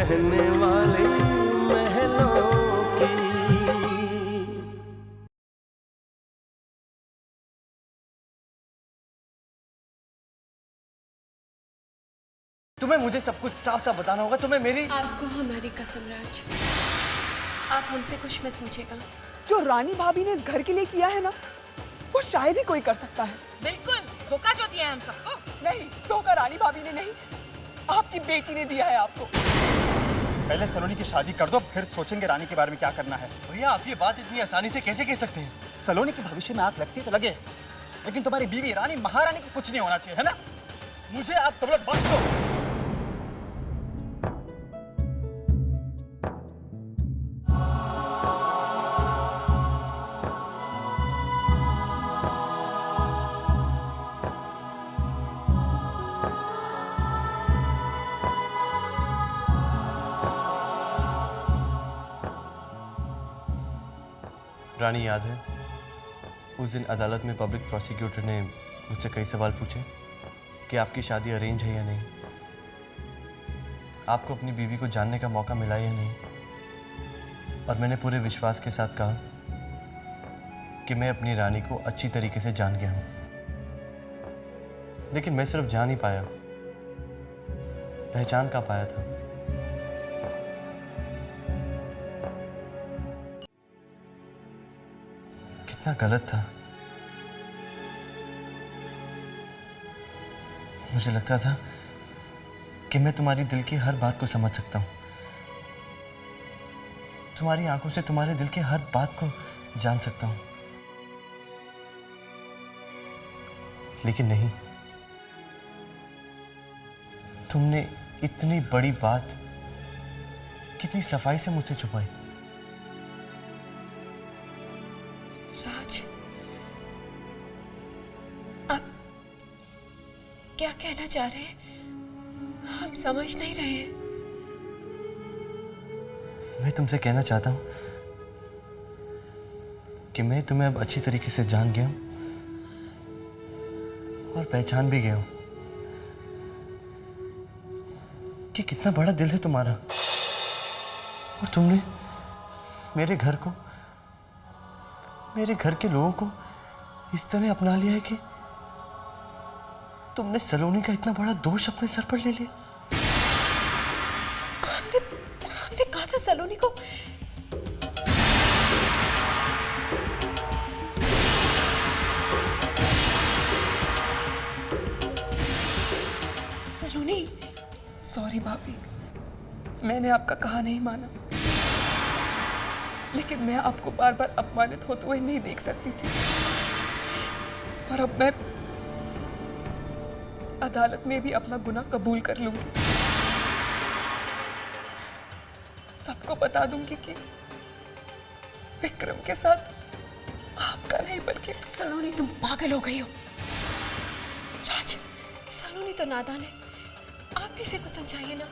रहने वाले महलों की। तुम्हें मुझे सब कुछ साफ साफ बताना होगा। तुम्हें मेरी आपको हमारी कसम राज, आप हमसे कुछ मत पूछेगा। जो रानी भाभी ने इस घर के लिए किया है ना, वो शायद ही कोई कर सकता है। बिल्कुल धोखा जो दिया है हम सबको। नहीं, धोखा रानी भाभी ने नहीं, आपकी बेटी ने दिया है आपको। पहले सलोनी की शादी कर दो, फिर सोचेंगे रानी के बारे में क्या करना है। भैया आप ये बात इतनी आसानी से कैसे कह सकते हैं? सलोनी के भविष्य में आग लगती तो लगे, लेकिन तुम्हारी बीवी रानी महारानी को कुछ नहीं होना चाहिए, है ना? मुझे आप सब लोग बख्श दो। रानी याद है उस दिन अदालत में पब्लिक प्रोसिक्यूटर ने मुझसे कई सवाल पूछे कि आपकी शादी अरेंज है या नहीं, आपको अपनी बीवी को जानने का मौका मिला या नहीं, और मैंने पूरे विश्वास के साथ कहा कि मैं अपनी रानी को अच्छी तरीके से जान गया हूं। लेकिन मैं सिर्फ जान ही पाया, पहचान का पाया था। कितना गलत था। मुझे लगता था कि मैं तुम्हारी दिल की हर बात को समझ सकता हूं, तुम्हारी आंखों से तुम्हारे दिल की हर बात को जान सकता हूं, लेकिन नहीं, तुमने इतनी बड़ी बात कितनी सफाई से मुझसे छुपाई। राज, आप क्या कहना चाह रहे हैं? हम समझ नहीं रहे हैं। मैं तुमसे कहना चाहता हूं कि मैं तुम्हें अब अच्छी तरीके से जान गया हूं और पहचान भी गया हूं कि कितना बड़ा दिल है तुम्हारा, और तुमने मेरे घर को, मेरे घर के लोगों को इस तरह अपना लिया है कि तुमने सलोनी का इतना बड़ा दोष अपने सर पर ले लिया। हमने कहा था सलोनी को। सलोनी, सॉरी भाभी, मैंने आपका कहा नहीं माना, लेकिन मैं आपको बार बार अपमानित होते हुए नहीं देख सकती थी, और अब मैं अदालत में भी अपना गुनाह कबूल कर लूंगी। सबको बता दूंगी कि विक्रम के साथ आपका नहीं बल्कि। सलोनी, तुम पागल हो गई हो। राज, सलोनी तो नादान है, आप भी इसे कुछ समझाइए ना।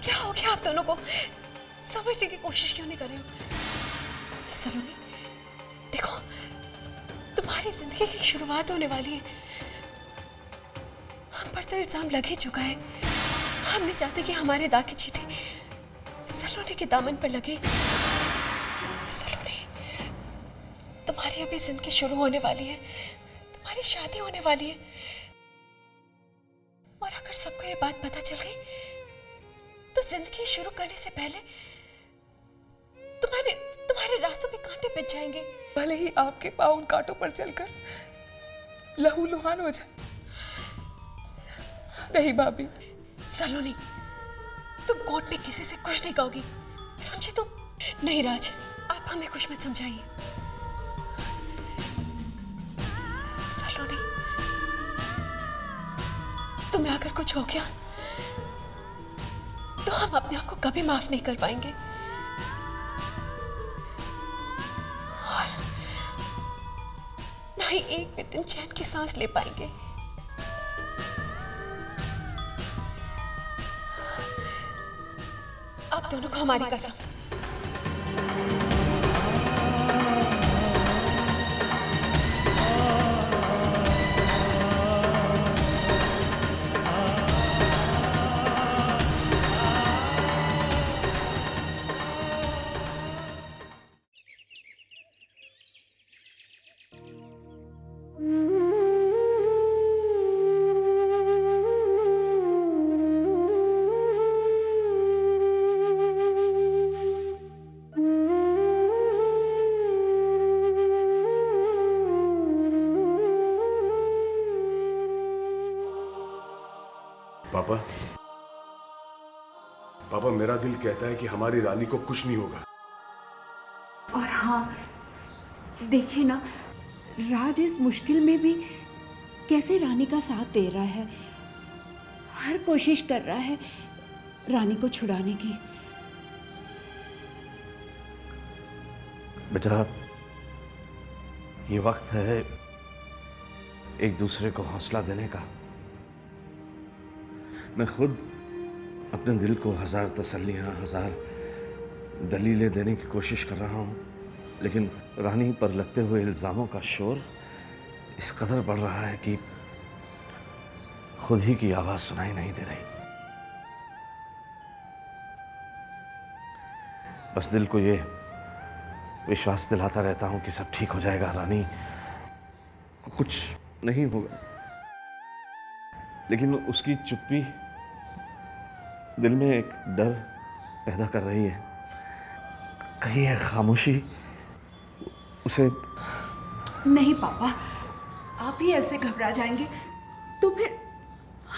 क्या हो गया आप दोनों को? समझने की कोशिश क्यों नहीं कर रहे हो? सलोनी देखो, तुम्हारी जिंदगी की शुरुआत होने वाली है। हम पर तो इल्जाम लग ही चुका है। हम नहीं चाहते कि हमारे दाग की चींटी सलोनी के दामन पर लगे। सलोनी, तुम्हारी अभी जिंदगी शुरू होने वाली है, तुम्हारी शादी होने वाली है, और अगर सबको ये बात पता चल गई तो जिंदगी शुरू करने से पहले तुम्हारे रास्तों पे कांटे पिच जाएंगे। भले ही आपके पांव उन कांटों पर चलकर लहूलुहान हो जाए। नहीं भाभी। सलोनी, तुम कोर्ट में किसी से कुछ नहीं कहोगी, समझे तुम? नहीं राज, आप हमें कुछ मत समझाइए। सलोनी, तुम्हें अगर कुछ हो गया तो हम अपने आप को कभी माफ नहीं कर पाएंगे, और ना ही एक भी दिन चैन की सांस ले पाएंगे। आप दोनों को हमारी कसम। पापा, पापा मेरा दिल कहता है कि हमारी रानी को कुछ नहीं होगा। और हाँ, देखिए ना, राज इस मुश्किल में भी कैसे रानी का साथ दे रहा है, हर कोशिश कर रहा है रानी को छुड़ाने की। बेटा, ये वक्त है एक दूसरे को हौसला देने का। मैं खुद अपने दिल को 1000 तसल्लियां, 1000 दलीलें देने की कोशिश कर रहा हूं, लेकिन रानी पर लगते हुए इल्जामों का शोर इस कदर बढ़ रहा है कि खुद ही की आवाज सुनाई नहीं दे रही। बस दिल को ये विश्वास दिलाता रहता हूं कि सब ठीक हो जाएगा, रानी को कुछ नहीं होगा, लेकिन उसकी चुप्पी दिल में एक डर पैदा कर रही है। कहीं है खामोशी उसे। नहीं पापा, आप ही ऐसे घबरा जाएंगे तो फिर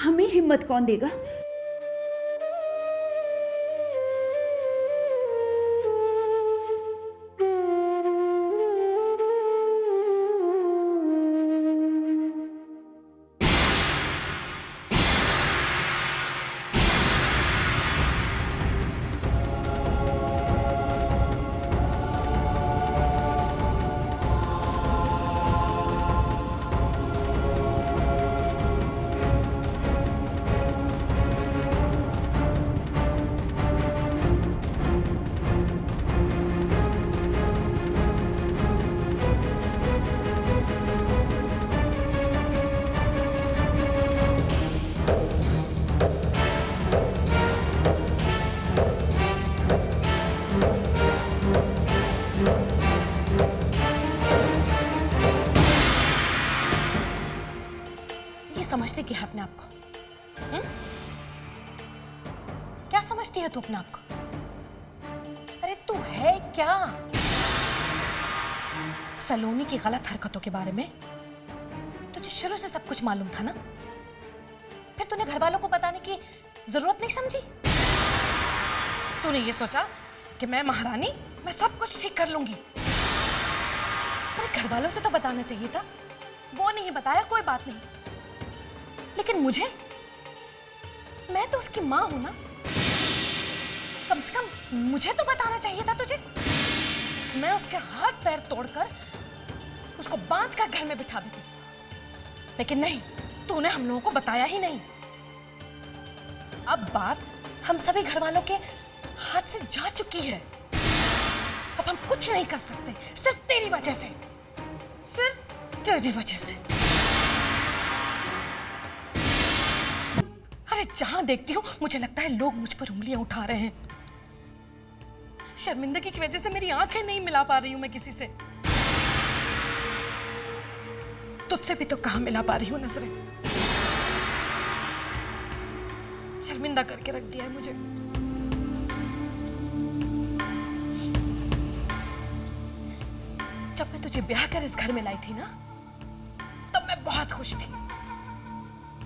हमें हिम्मत कौन देगा? समझती क्या है अपने आप को? क्या समझती है तू अपने आप को? अरे तू है क्या? सलोनी की गलत हरकतों के बारे में तुझे शुरू से सब कुछ मालूम था ना? फिर तूने घर वालों को बताने की जरूरत नहीं समझी? तूने ये सोचा कि मैं महारानी, मैं सब कुछ ठीक कर लूंगी। अरे घर वालों से तो बताना चाहिए था, वो नहीं बताया, कोई बात नहीं। लेकिन मुझे, मैं तो उसकी मां हूं ना, कम से कम मुझे तो बताना चाहिए था तुझे। मैं उसके हाथ पैर तोड़कर उसको बांध कर घर में बिठा देती, लेकिन नहीं, तूने हम लोगों को बताया ही नहीं। अब बात हम सभी घर वालों के हाथ से जा चुकी है। अब हम कुछ नहीं कर सकते, सिर्फ तेरी वजह से, सिर्फ तेरी वजह से। अरे जहां देखती हूं मुझे लगता है लोग मुझ पर उंगलियां उठा रहे हैं। शर्मिंदगी की वजह से मेरी आंखें नहीं मिला पा रही हूं मैं किसी से। तुझसे भी तो कहां मिला पा रही हूं नजरें। शर्मिंदा करके रख दिया है मुझे। जब मैं तुझे ब्याह कर इस घर में लाई थी ना, तब मैं बहुत खुश थी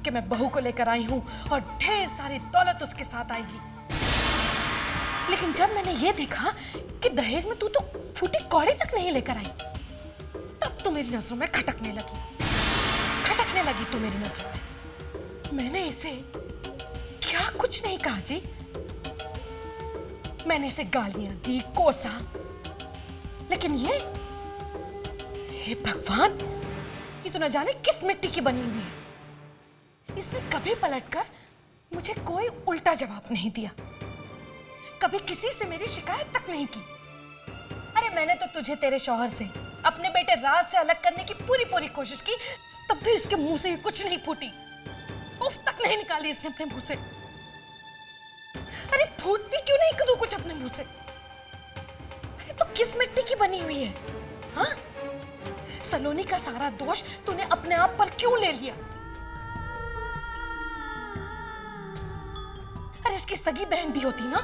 कि मैं बहू को लेकर आई हूं और ढेर सारी दौलत उसके साथ आएगी। लेकिन जब मैंने ये देखा कि दहेज में तू तो फूटी कौड़ी तक नहीं लेकर आई, तब तू मेरी नजरों में खटकने लगी तू मेरी नजरों में। मैंने इसे क्या कुछ नहीं कहा जी, मैंने इसे गालियां दी, कोसा, लेकिन ये, हे भगवान, ये तो न जाने किस मिट्टी की बनी हुई है। इसने कभी पलटकर मुझे कोई उल्टा जवाब नहीं दिया, कभी किसी से मेरी शिकायत तक नहीं की। अरे मैंने तो तुझे तेरे शौहर से, अपने बेटे राज से अलग करने की पूरी कोशिश की, तब भी इसके मुंह से कुछ नहीं फूटी, उफ तक नहीं निकाली इसने अपने मुंह से। अरे फूटती क्यों नहीं तू कुछ अपने मुंह से? अरे तो किस मिट्टी की बनी हुई है? हाँ, सलोनी का सारा दोष तूने अपने आप पर क्यों ले लिया? अरे उसकी सगी बहन भी होती ना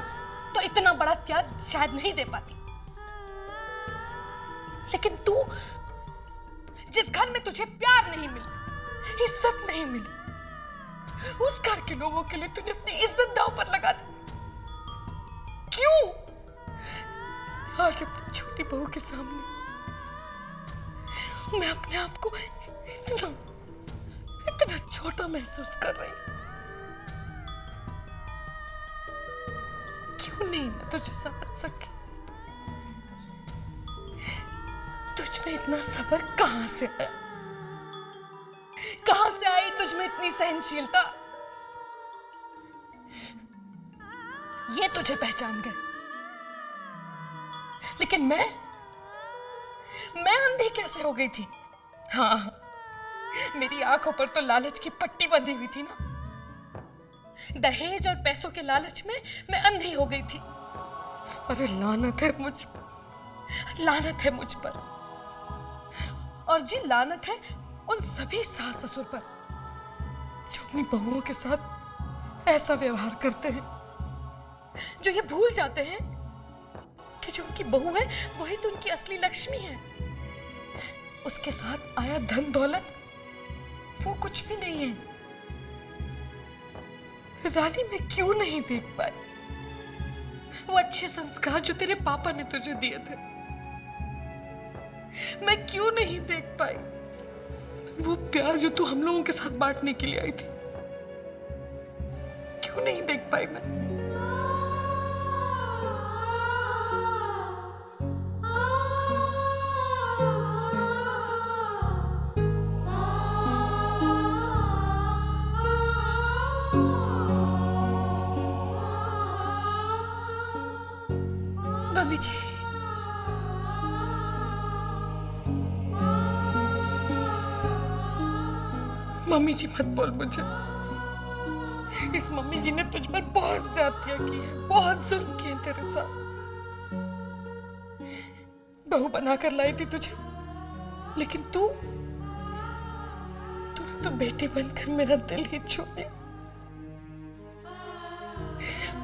तो इतना बड़ा त्याग शायद नहीं दे पाती। लेकिन तू, जिस घर में तुझे प्यार नहीं मिला, इज्जत नहीं मिली, उस घर के लोगों के लिए तूने अपनी इज्जत दांव पर लगा दी। क्यों? आज अपनी छोटी बहू के सामने मैं अपने आप को इतना छोटा महसूस कर रही हूं। क्यों नहीं मैं तुझे समझ सकी? तुझ में इतना सब्र कहां से आया? कहां से आई तुझ में इतनी सहनशीलता? ये तुझे पहचान गए, लेकिन मैं अंधी कैसे हो गई थी? हाँ, मेरी आंखों पर तो लालच की पट्टी बंधी हुई थी ना। दहेज और पैसों के लालच में मैं अंधी हो गई थी। अरे लानत है मुझ पर, लानत है मुझ पर, और जी लानत है उन सभी सास ससुर पर जो अपनी बहुओं के साथ ऐसा व्यवहार करते हैं, जो ये भूल जाते हैं कि जो उनकी बहू है वही तो उनकी असली लक्ष्मी है। उसके साथ आया धन दौलत वो कुछ भी नहीं है। रानी मैं क्यों नहीं देख पाई वो अच्छे संस्कार जो तेरे पापा ने तुझे दिए थे? मैं क्यों नहीं देख पाई वो प्यार जो तू हम लोगों के साथ बांटने के लिए आई थी? क्यों नहीं देख पाई मैं? मम्मी जी, मम्मी जी मत बोल मुझे। इस मम्मी जी ने तुझ पर बहुत ज्यादतियां की है, बहुत जुल्म किए हैं तेरे साथ। बहू बनाकर लाई थी तुझे, लेकिन तूने तो बेटी बनकर मेरा दिल ही छू लिया।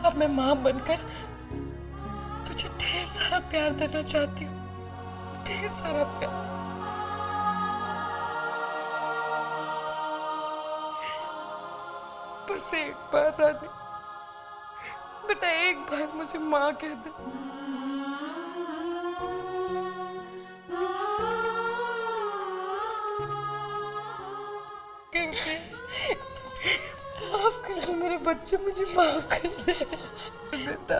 अब मैं मां बनकर तुझे ढेर सारा प्यार देना चाहती हूँ, ढेर सारा प्यार। बस एक बार रानी, बेटा एक बार मुझे माँ कह दे। माफ कर दे मेरे बच्चे, मुझे माफ कर दे बेटा,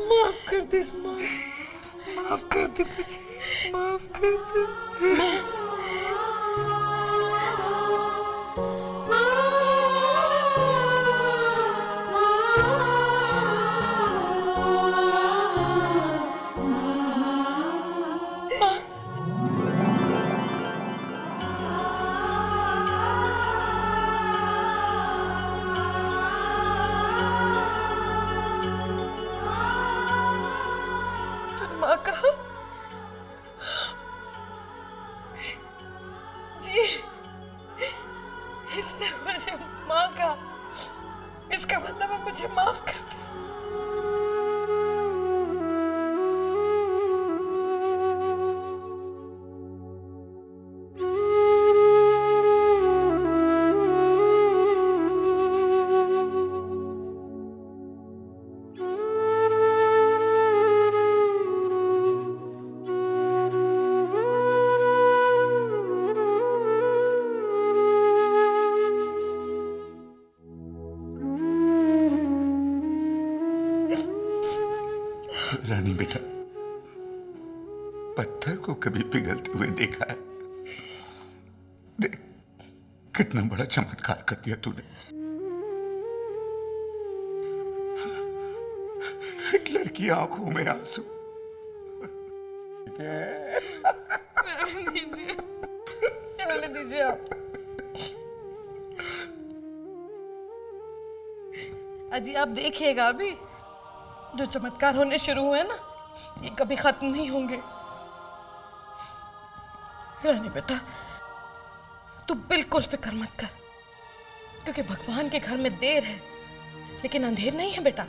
माफ कर दे माँ, माफ कर दे मुझे, माफ कर दे। माँ कहा? जी, इसने मुझे माँ कहा, इसका मतलब है मुझे माफ कर दे। रानी बेटा, पत्थर को कभी पिघलते हुए देखा है? देख कितना बड़ा चमत्कार कर दिया तूने। हिटलर की आंखों में आंसू। रहने दीजिए आप। अजी आप देखिएगा, अभी जो चमत्कार होने शुरू हुए ना, ये कभी खत्म नहीं होंगे। रानी बेटा, तू बिल्कुल फिक्र मत कर, क्योंकि भगवान के घर में देर है लेकिन अंधेर नहीं है बेटा,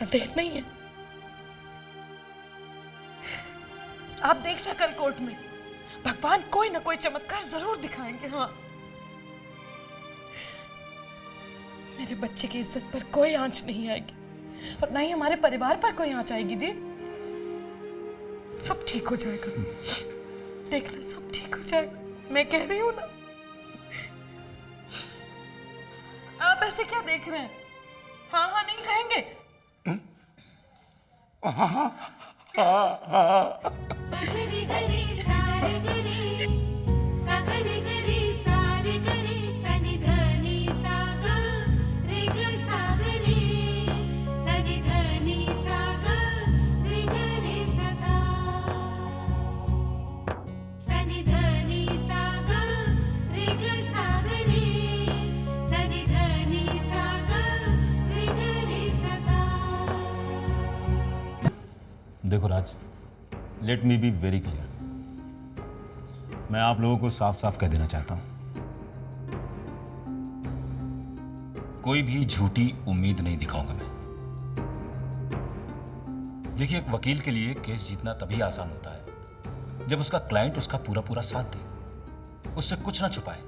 अंधेर नहीं है। आप देखना कल कोर्ट में भगवान कोई ना कोई चमत्कार जरूर दिखाएंगे। हाँ, मेरे बच्चे की इज्जत पर कोई आंच नहीं आएगी और ना ही हमारे परिवार पर कोई आंच आएगी जी। सब ठीक हो जाएगा, देखना सब ठीक हो जाएगा, मैं कह रही हूं ना। आप ऐसे क्या देख रहे हैं? हाँ हाँ नहीं कहेंगे? सागरी गरी सारे गरी सागरी गरी सारे गरी सनि धनी साग रे ग सागरी सनि धनी साग रे ग रे सा सनि धनी साग रे ग सागरी सनि धनी साग रे ग रे सा। देखो Raj, let me be very clear. मैं आप लोगों को साफ साफ कह देना चाहता हूं, कोई भी झूठी उम्मीद नहीं दिखाऊंगा मैं। देखिए, एक वकील के लिए केस जीतना तभी आसान होता है जब उसका क्लाइंट उसका पूरा पूरा साथ दे, उससे कुछ ना छुपाए।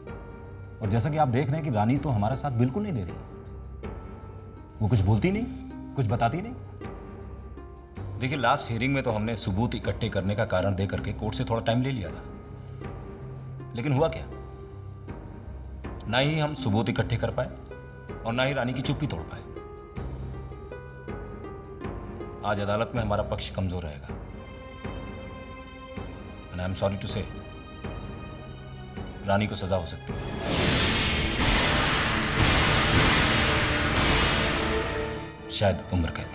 और जैसा कि आप देख रहे हैं कि रानी तो हमारा साथ बिल्कुल नहीं दे रही, वो कुछ बोलती नहीं, कुछ बताती नहीं। देखिए, लास्ट हियरिंग में तो हमने सबूत इकट्ठे करने का कारण दे करके कोर्ट से थोड़ा टाइम ले लिया था, लेकिन हुआ क्या? ना ही हम सबूत इकट्ठे कर पाए और ना ही रानी की चुप्पी तोड़ पाए। आज अदालत में हमारा पक्ष कमजोर रहेगा। And I am sorry to say, रानी को सजा हो सकती है। शायद उम्र कैद।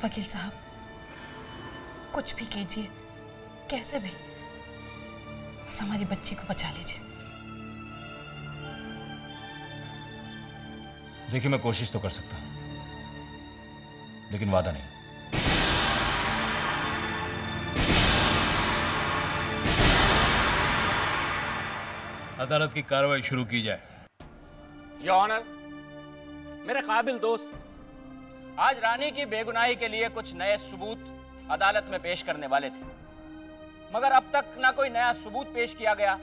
वकील साहब, कुछ भी कीजिए, कैसे भी, बस हमारी बच्ची को बचा लीजिए। देखिए, मैं कोशिश तो कर सकता हूं, लेकिन वादा नहीं। अदालत की कार्रवाई शुरू की जाए। योर ऑनर, मेरे काबिल दोस्त आज रानी की बेगुनाही के लिए कुछ नए सबूत अदालत में पेश करने वाले थे, मगर अब तक ना कोई नया सबूत पेश किया गया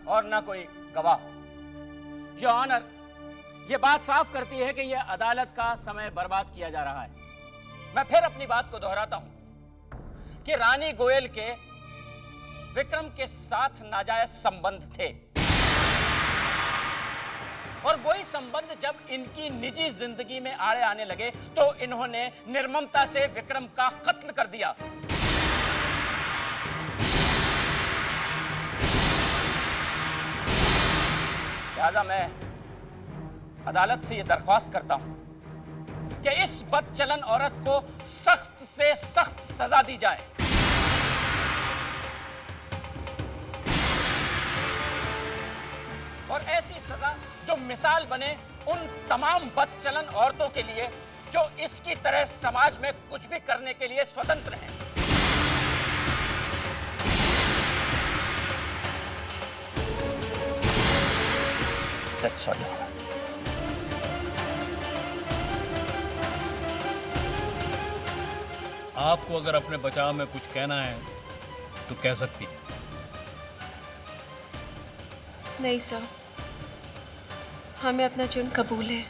और ना कोई गवाह। योर ऑनर, यह बात साफ करती है कि यह अदालत का समय बर्बाद किया जा रहा है। मैं फिर अपनी बात को दोहराता हूं कि रानी गोयल के विक्रम के साथ नाजायज संबंध थे और वही संबंध जब इनकी निजी जिंदगी में आड़े आने लगे तो इन्होंने निर्ममता से विक्रम का कत्ल कर दिया। लिहाजा मैं अदालत से यह दरख्वास्त करता हूं कि इस बदचलन औरत को सख्त से सख्त सजा दी जाए। और ऐसी सजा जो मिसाल बने उन तमाम बदचलन औरतों के लिए जो इसकी तरह समाज में कुछ भी करने के लिए स्वतंत्र हैं। That's all. आपको अगर अपने बचाव में कुछ कहना है तो कह सकती है। नहीं सर, हमें अपना जुर्म कबूल है।